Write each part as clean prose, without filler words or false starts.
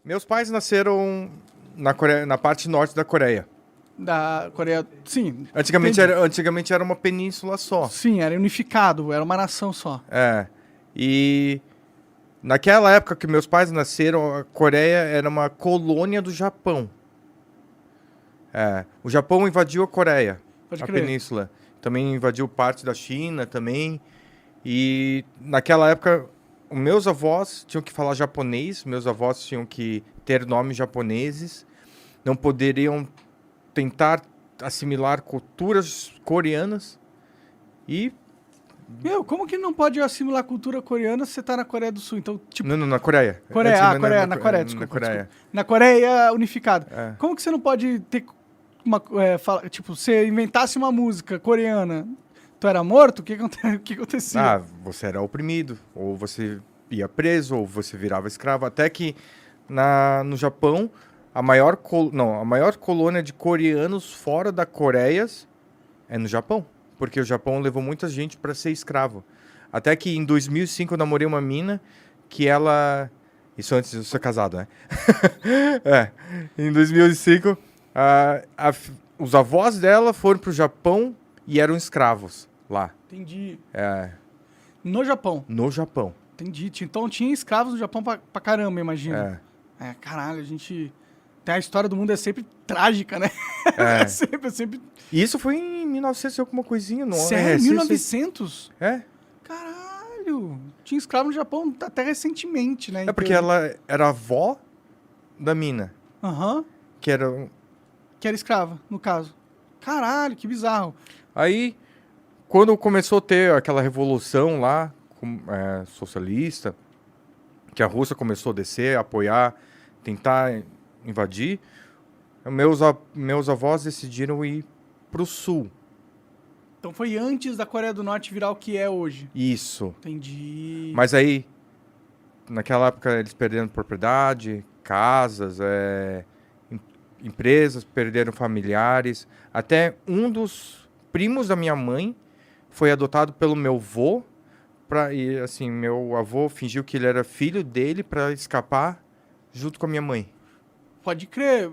Meus pais nasceram na Coreia, na parte norte da Coreia. Da Coreia. Sim. Antigamente era uma península só. Sim, era unificado, era uma nação só. É. E naquela época que meus pais nasceram, a Coreia era uma colônia do Japão. É. O Japão invadiu a Coreia, Pode a crer. península. Também invadiu parte da China também. E naquela época, os meus avós tinham que falar japonês, meus avós tinham que ter nomes japoneses, não poderiam tentar assimilar culturas coreanas e... Meu, como que não pode assimilar a cultura coreana se você tá na Coreia do Sul? Então, tipo, Não, na Coreia. Coreia, na Coreia, Na desculpa, Coreia. desculpa. Na Coreia unificada. É. Como que você não pode ter tipo, você inventasse uma música coreana, tu era morto? O que acontecia? Ah, você era oprimido, ou você ia preso, ou você virava escravo. Até que no Japão, a maior colônia de coreanos fora da Coreia é no Japão. Porque o Japão levou muita gente para ser escravo. Até que em 2005 eu namorei uma mina que ela... Isso antes de eu ser casado, né? É. Em 2005, os avós dela foram pro Japão e eram escravos lá. Entendi. É, No Japão. no Japão. Entendi. Então tinha escravos no Japão pra caramba, imagino. É. É, caralho, a gente... Tem a história do mundo é sempre trágica, né? É. é sempre... E isso foi em 1900 e alguma coisinha, não Sério? é? 1900? É. Caralho! Tinha escravo no Japão até recentemente, né? É porque ela era avó da mina, Aham. que era... Que era escrava, no caso. Caralho, que bizarro. Aí, quando começou a ter aquela revolução lá, socialista, que a Rússia começou a descer, apoiar, tentar invadir, meus avós decidiram ir pro sul. Então foi antes da Coreia do Norte virar o que é hoje. Isso. Entendi. Mas aí, naquela época, eles perderam propriedade, casas, empresas, perderam familiares. Até um dos primos da minha mãe foi adotado pelo meu avô. E assim, meu avô fingiu que ele era filho dele para escapar junto com a minha mãe. Pode crer.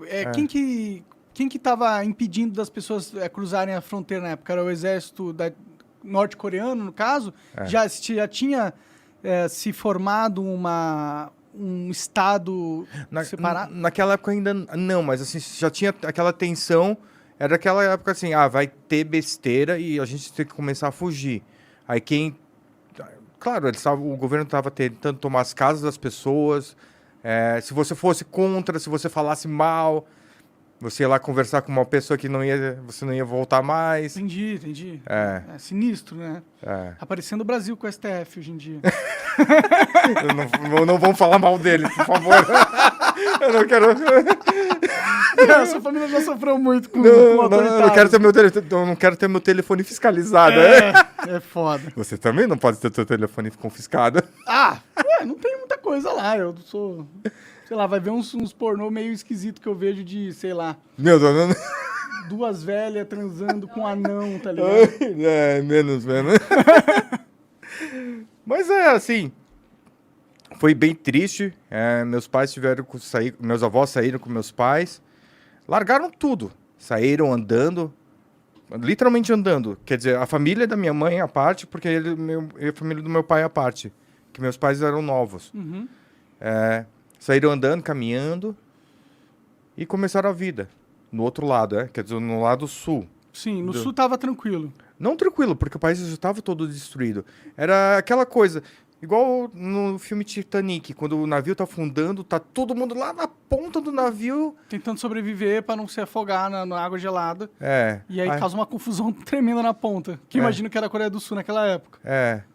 Quem que tava impedindo das pessoas cruzarem a fronteira na época? Era o exército norte-coreano, no caso? Já tinha se formado um estado separado? Naquela época ainda não, mas assim, já tinha aquela tensão. Era aquela época assim, vai ter besteira e a gente tem que começar a fugir. Aí claro, o governo estava tentando tomar as casas das pessoas. Se você fosse contra, se você falasse mal, você ia lá conversar com uma pessoa que você não ia voltar mais. Entendi. É. É sinistro, né? É. Aparecendo o Brasil com o STF hoje em dia. Não vamos falar mal dele, por favor. Eu não quero... Sua família já sofreu muito com eu autoritários. não quero ter meu telefone fiscalizado. É foda. Você também não pode ter seu telefone confiscado. Não tem muita coisa lá. Eu sou... Sei lá, vai ver uns pornô meio esquisito que eu vejo de, sei lá... Meu Deus, duas velhas transando com um anão, tá ligado? Menos. Mas assim... Foi bem triste. Meus pais tiveram que sair... Meus avós saíram com meus pais. Largaram tudo. Saíram andando. Literalmente andando. Quer dizer, a família da minha mãe à parte, porque a família do meu pai à parte. Que meus pais eram novos. Uhum. Saíram andando, caminhando. E começaram a vida. No outro lado, quer dizer, no lado sul. Sim, no sul tava tranquilo. Não tranquilo, porque o país já estava todo destruído. Era aquela coisa... Igual no filme Titanic, quando o navio tá afundando, tá todo mundo lá na ponta do navio. Tentando sobreviver pra não se afogar na água gelada. E aí Aí causa uma confusão tremenda na ponta. Que imagino que era a Coreia do Sul naquela época.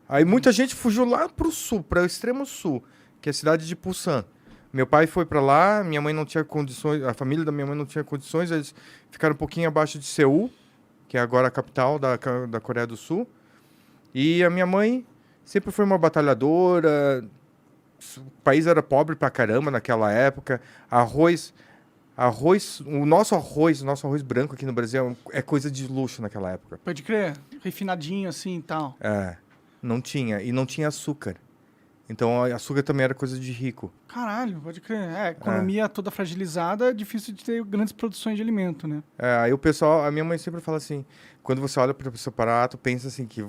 Aí muita gente fugiu lá pro sul, para o extremo sul, que é a cidade de Busan. Meu pai foi pra lá, minha mãe não tinha condições, a família da minha mãe não tinha condições, eles ficaram um pouquinho abaixo de Seul, que é agora a capital da Coreia do Sul. E a minha mãe sempre foi uma batalhadora. O país era pobre pra caramba naquela época. O nosso arroz branco aqui no Brasil é coisa de luxo naquela época. Pode crer? Refinadinho assim e tal. Não tinha. E não tinha açúcar. Então, açúcar também era coisa de rico. Caralho, pode crer. A economia toda fragilizada, é difícil de ter grandes produções de alimento, né? Aí o pessoal, a minha mãe sempre fala assim, quando você olha para o seu prato, pensa assim que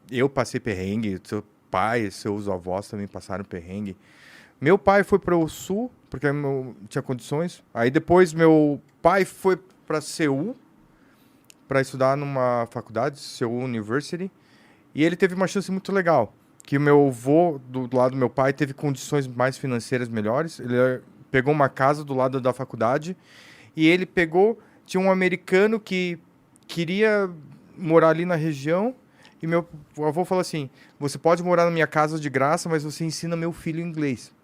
eu passei perrengue, seu pai, seus avós também passaram perrengue. Meu pai foi para o sul, porque tinha condições. Aí depois meu pai foi para Seul, para estudar numa faculdade, Seul University. E ele teve uma chance muito legal, que o meu avô, do lado do meu pai, teve condições mais financeiras melhores. Ele pegou uma casa do lado da faculdade e ele tinha um americano que queria morar ali na região e meu avô falou assim, você pode morar na minha casa de graça, mas você ensina meu filho inglês.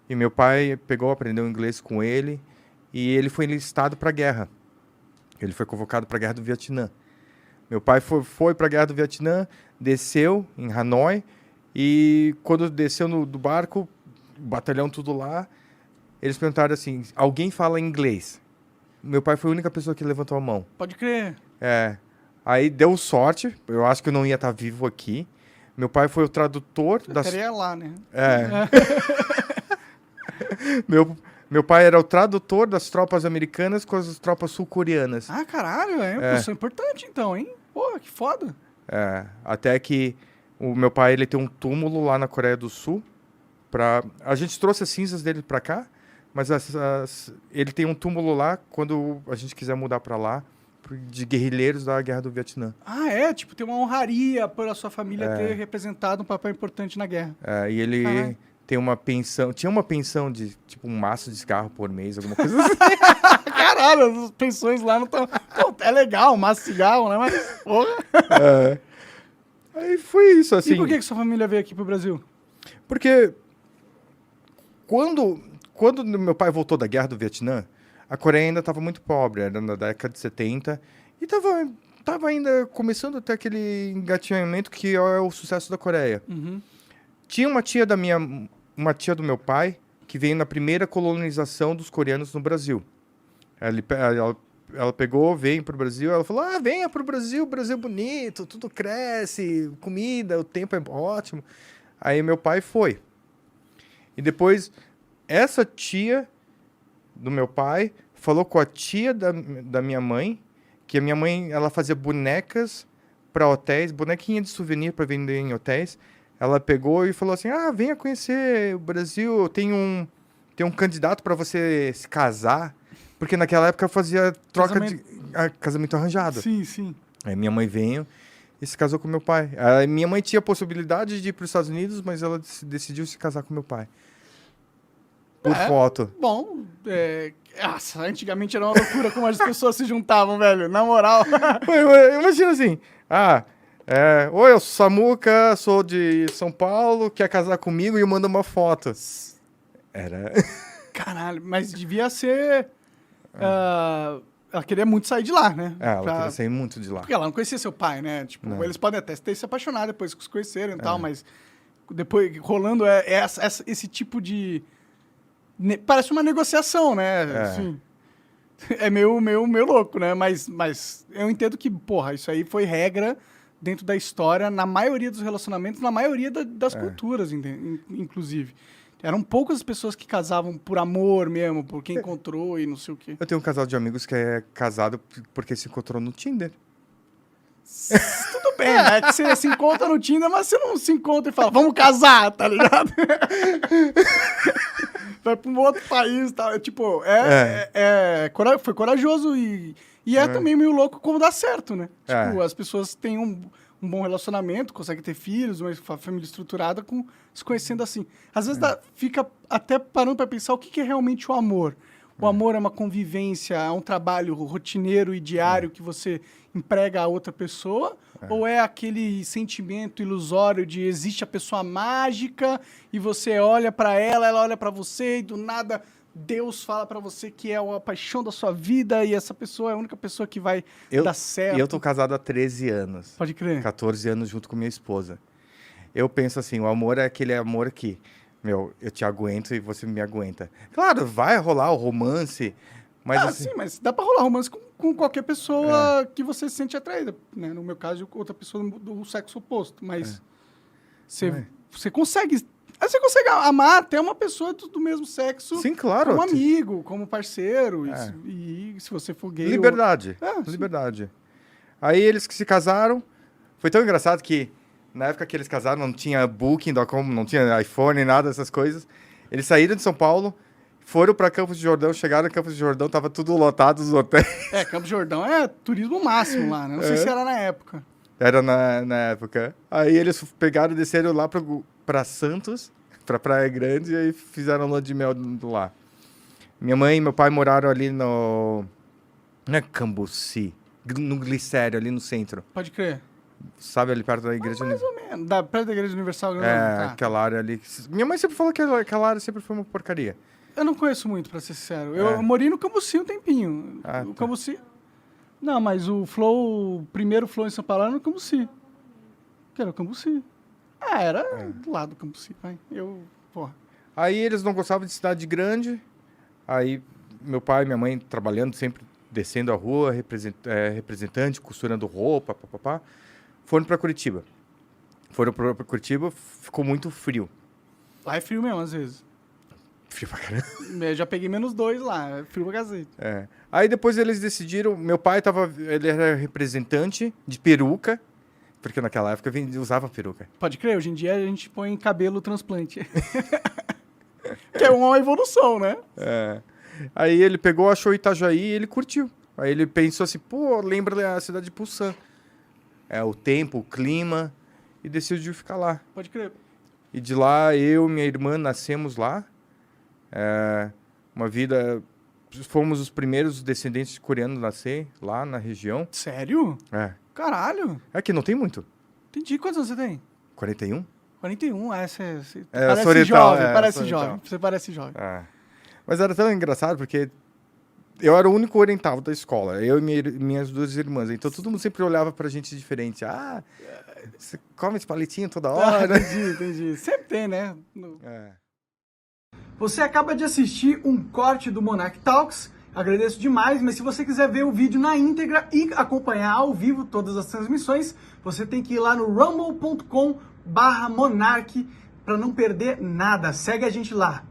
E meu pai aprendeu inglês com ele e ele foi enlistado para a guerra. Ele foi convocado para a Guerra do Vietnã. Meu pai foi para a Guerra do Vietnã, desceu em Hanoi e quando desceu do barco, o batalhão tudo lá, eles perguntaram assim, alguém fala inglês? Meu pai foi a única pessoa que levantou a mão. Pode crer. Aí deu sorte, eu acho que eu não ia estar vivo aqui. Meu pai foi o tradutor das... Eu queria lá, né? Meu pai era o tradutor das tropas americanas com as tropas sul-coreanas. Ah, caralho, é uma pessoa importante então, hein? Pô, que foda. Até que o meu pai ele tem um túmulo lá na Coreia do Sul. A gente trouxe as cinzas dele pra cá, mas ele tem um túmulo lá quando a gente quiser mudar pra lá, de guerrilheiros da Guerra do Vietnã. Tipo, tem uma honraria por a sua família ter representado um papel importante na guerra. E ele... Tem uma pensão, tinha uma pensão de, tipo, um maço de cigarro por mês, alguma coisa assim. Caralho, as pensões lá não estão... É legal, um maço de cigarro, né? Mas, porra. Aí foi isso, assim. E por que sua família veio aqui pro Brasil? Porque quando meu pai voltou da Guerra do Vietnã, a Coreia ainda estava muito pobre, era na década de 70, e tava ainda começando a ter aquele engatinhamento que é o sucesso da Coreia. Uhum. Tinha uma tia do meu pai que veio na primeira colonização dos coreanos no Brasil. Ela veio para o Brasil, ela falou, venha para o Brasil é bonito, tudo cresce, comida, o tempo é ótimo. Aí meu pai foi. E depois, essa tia do meu pai falou com a tia da minha mãe, que a minha mãe ela fazia bonecas para hotéis, bonequinha de souvenir para vender em hotéis. Ela pegou e falou assim, venha conhecer o Brasil, tem um candidato para você se casar, porque naquela época eu fazia troca de casamento arranjado. Sim, sim. Aí minha mãe veio e se casou com meu pai. Aí minha mãe tinha a possibilidade de ir para os Estados Unidos, mas ela decidiu se casar com meu pai. Por foto. Bom, antigamente era uma loucura como as pessoas se juntavam, velho, na moral. Imagina assim, oi, eu sou Samuca, sou de São Paulo, quer casar comigo e eu mando uma foto. Era... Caralho, mas devia ser... ela queria muito sair de lá, né? Ela queria sair muito de lá. Porque ela não conhecia seu pai, né? Tipo, não. Eles podem até ter se apaixonado depois que se conheceram e tal, mas depois rolando esse tipo de... Parece uma negociação, né? Assim, é meio louco, né? Mas eu entendo que, porra, isso aí foi regra dentro da história, na maioria dos relacionamentos, na maioria das culturas, inclusive. Eram poucas as pessoas que casavam por amor mesmo, por quem encontrou e não sei o quê. Eu tenho um casal de amigos que é casado porque se encontrou no Tinder. Tudo bem, né? Que você se encontra no Tinder, mas você não se encontra e fala, vamos casar, tá ligado? Vai pra um outro país, tá? Tipo, foi corajoso e também meio louco como dá certo, né? Tipo, as pessoas têm um bom relacionamento, conseguem ter filhos, uma família estruturada, se conhecendo assim. Às vezes fica até parando pra pensar o que é realmente o amor. O amor é uma convivência, é um trabalho rotineiro e diário que você emprega a outra pessoa? Ou é aquele sentimento ilusório de existe a pessoa mágica e você olha pra ela, ela olha pra você e do nada Deus fala pra você que é a paixão da sua vida e essa pessoa é a única pessoa que vai dar certo? E eu tô casado há 13 anos. Pode crer. 14 anos junto com minha esposa. Eu penso assim, o amor é aquele amor que... eu te aguento e você me aguenta. Claro, vai rolar o romance, mas... assim... sim, mas dá pra rolar romance com qualquer pessoa que você se sente atraída, né? No meu caso, outra pessoa do sexo oposto, mas... Você consegue Aí você consegue amar até uma pessoa do mesmo sexo. Sim, claro. Como amigo, como parceiro. E se você for gay... Liberdade. Liberdade. Aí eles que se casaram. Foi tão engraçado que na época que eles casaram não tinha Booking.com, não tinha iPhone, nada dessas coisas. Eles saíram de São Paulo, foram para Campos do Jordão, chegaram em Campos do Jordão, tava tudo lotado os hotéis. Campos do Jordão é turismo máximo lá, né? Não sei se era na época. Era na época. Aí eles pegaram e desceram lá pra Santos, pra Praia Grande, e aí fizeram lua de mel lá. Minha mãe e meu pai moraram ali no... Não é Cambuci, no Glicério, ali no centro. Pode crer. Sabe, ali perto da igreja... Mais ou menos. Perto da igreja universal. Aquela área ali. Minha mãe sempre falou que aquela área sempre foi uma porcaria. Eu não conheço muito, pra ser sincero. Eu morei no Cambuci um tempinho. O Cambuci... Não, mas o primeiro Flow em São Paulo era no Cambuci. Que era o Cambuci. Era do lado do Cambuci, vai. Porra. Aí eles não gostavam de cidade grande. Aí meu pai e minha mãe trabalhando, sempre descendo a rua, representante, costurando roupa, papapá. Foram para Curitiba. Ficou muito frio. Lá é frio mesmo, às vezes. Frio pra caramba. Eu já peguei -2 lá, é frio pra cacete. Aí depois eles decidiram, meu pai ele era representante de peruca, porque naquela época usava peruca. Pode crer, hoje em dia a gente põe cabelo transplante. Que é uma evolução, né? Aí ele pegou, achou Itajaí e ele curtiu. Aí ele pensou assim, pô, lembra a cidade de Pulsan. O tempo, o clima, e decidiu ficar lá. Pode crer. E de lá, eu e minha irmã nascemos lá. Uma vida... Fomos os primeiros descendentes de coreanos a nascer lá na região. Sério? Caralho. É que não tem muito. Entendi. Quantos anos você tem? 41. 41? Você parece parece jovem, parece jovem. Você parece jovem. Mas era tão engraçado, porque eu era o único oriental da escola. Eu e minhas duas irmãs. Então todo mundo sempre olhava pra gente diferente. Você come esse palitinho toda hora. Entendi. Sempre tem, né? Você acaba de assistir um corte do Monarch Talks. Agradeço demais, mas se você quiser ver o vídeo na íntegra e acompanhar ao vivo todas as transmissões, você tem que ir lá no rumble.com/monarch para não perder nada. Segue a gente lá.